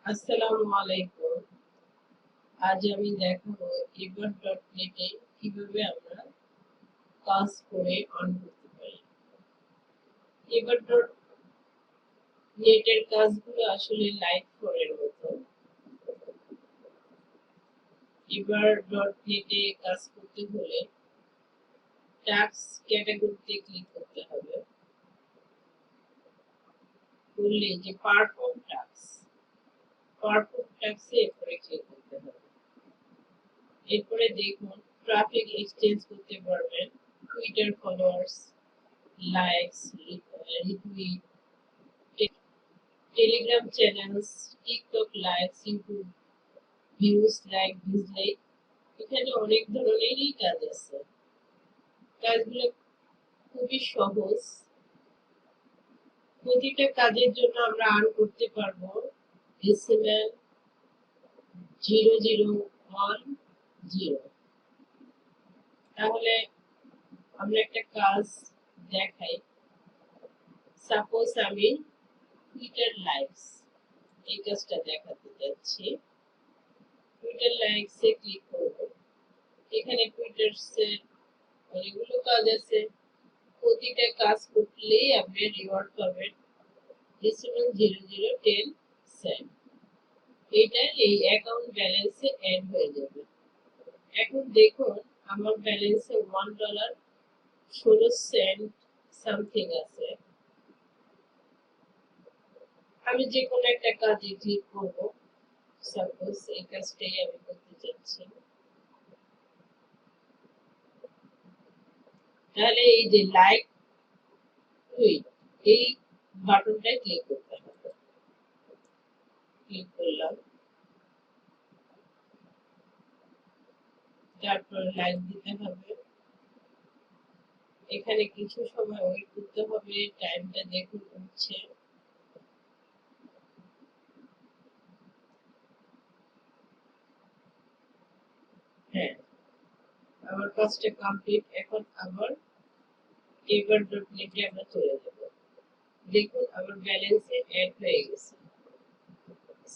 আসসালামু আলাইকুম। আজ আমি দেখাবো everve.net এ কিভাবে আমরা কাজ করে অন করতে পারি। everve.net এর কাজগুলো আসলে লাইট ফোনের মতো। everve.net এ কাজ করতে হলে টাস্ক ক্যাটাগরিতে ক্লিক করতে হবে। করলে যে পারফর্ম টাস্কে এরপরে ক্লিক করতে হবে। এরপরে দেখুন ট্রাফিক এক্সচেঞ্জ করতে পারবেন, Twitter followers, likes, retweet, Telegram channels, TikTok likes, YouTube views, like, dislike. এখানে অনেক ধরনেরই কাজ আছে। কাজগুলো খুবই সহজ। প্রতিটা কাজের জন্য আমরা আর্ন করতে পারবো ডেসিমেল 0010। তাহলে আমরা একটা কাজ দেখাই। সাপোজ আমি টুইটার লাইকস এই কাজটা দেখাতে যাচ্ছি। টুইটার লাইকস এ ক্লিক করব। এখানে টুইটারসের অনেকগুলো কাজ আছে। প্রতিটা কাজ করলেই আপনি রিওয়ার্ড পাবেন ডেসিমেল 0010 সেন্ট। এটা এই অ্যাকাউন্ট ব্যালেন্সে অ্যাড হয়ে যাবে। এখন দেখুন আমার ব্যালেন্সে $1.16 সামথিং আছে। আমি যে কোনো একটা কাজে ক্লিক করব। সাপোজ এই কাজটাই আমি করতে চাচ্ছি। তাহলে এই যে লাইক টুইট এই বাটনটায় ক্লিক করতে হবে। ক্লিক করলাম, তারপর লাইক দিতে হবে। এখানে কিছু সময় ওয়েট করতে হবে। টাইমটা দেখুন হচ্ছে। হ্যাঁ, আমার কাজটা কমপ্লিট। এখন আবার everve.net এ আমরা চলে যাব। দেখুন আমার ব্যালেন্সে অ্যাড হয়ে গেছে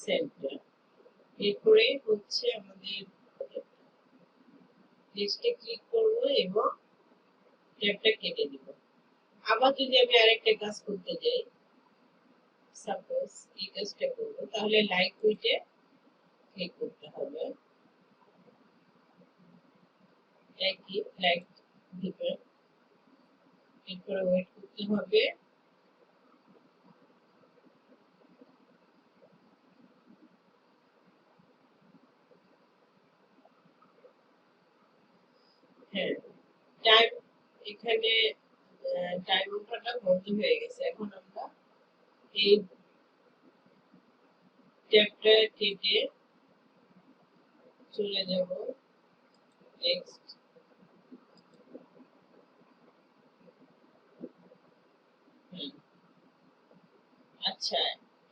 সেন্টটা। এরপরে হচ্ছে আমাদের নেক্সটে ক্লিক করব এবং ট্যাবটা কেটে দিব। আবার যদি আমি আরেকটা কাজ করতে যাই, সাপোজ এই কাজটা করব, তাহলে লাইক টুইটে ক্লিক করতে হবে। লাইক দিবেন, এরপরে ওয়েট করতে হবে। হ্যাঁ, টাইম এখানে টাইম ওঠাটা বন্ধ হয়ে গেছে। এখন আমরা এই ট্যাবটা কেটে চলে যাব নেক্সট। আচ্ছা,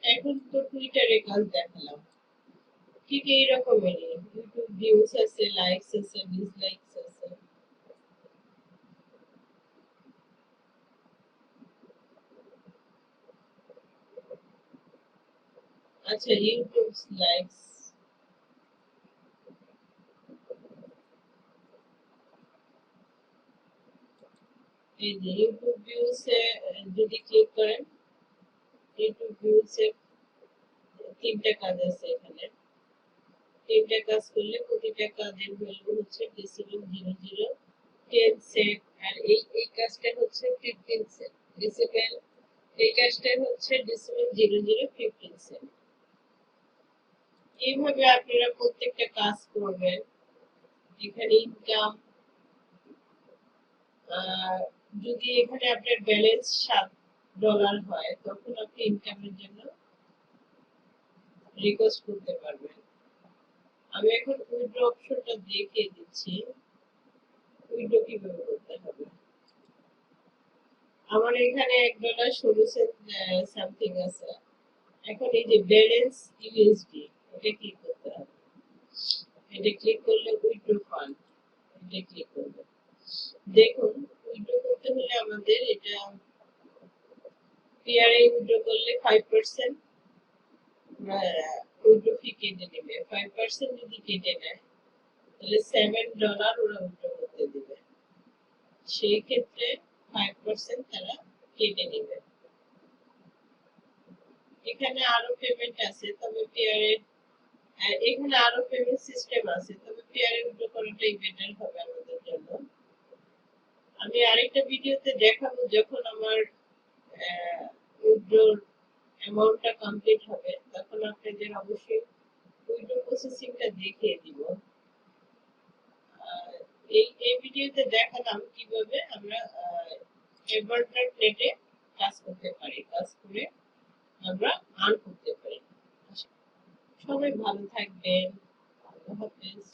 এখন তো টুইটারে কাজ দেখালাম, ঠিক এই রকমেরই ইউটিউব ভিউজ আছে, লাইকস আছে, ডিসলাইকস আছে। আচ্ছা, ইউটিউব লাইকস, এই যে ইউটিউব ভিউজে যদি ক্লিক করেন, ইউটিউব ভিউজে তিনটা কাজ আছে। এখানে তিনটা কাজ করলে প্রতিটা কাজের ভ্যালু হচ্ছে ডেসিমেল 0010 সেন্ট। আর এই কাজটা হচ্ছে 15 সেন্ট। ডেসিমেল এই কাজটা হচ্ছে ডেসিমেল 0015 সেন্ট। এইভাবে আপনারা প্রত্যেকটা কাজ করবেন। এখানে ইনকাম, যদি এখানে আপনার ব্যালেন্স $7 হয়, তখন আপনি ইনকামের জন্য রিকোয়েস্ট করতে পারবেন। আমি এখন উইথড্র অপশনটা দেখিয়ে দিচ্ছি উইথড্র কিভাবে করতে হবে। আমার এখানে $1.16 সামথিং আছে। এখন এই যে ব্যালেন্স ইউএসডি, এটা ক্লিক করতে হবে। এটা ক্লিক করলে উইথড্র ফান্ড, এটা ক্লিক করবে। দেখুন উইথড্র করতে হলে আমাদের এটা পিআরএ উইথড্র করলে 5% উইথড্র ফি কেটে নেবে 5% যদি কেটে নেয় তাহলে $7 ওরা উইথড্র করতে দিবে সেই ক্ষেত্রে 5% তারা কেটে নেবে এখানে আরো পেমেন্ট আছে তবে পেয়ারে এখানে আরো পেমেন্ট সিস্টেম আছে তবে পেয়ারে উইথড্র করাটাই বেটার হবে আমাদের জন্য আমি আরেকটা ভিডিওতে দেখাবো যখন আমার উইথড্রর অ্যামাউন্টটা কমপ্লিট হবে তখন আপনাদের অবশ্যই উইথড্র প্রসেসিংটা দেখিয়ে দিব এই ভিডিওতে দেখালাম কিভাবে আমরা এভারটার নেটে কাজ করতে পারি কাজ করে আমরা আর্ন করতে পারি সবাই ভালো থাকবেন আল্লাহ হাফেজ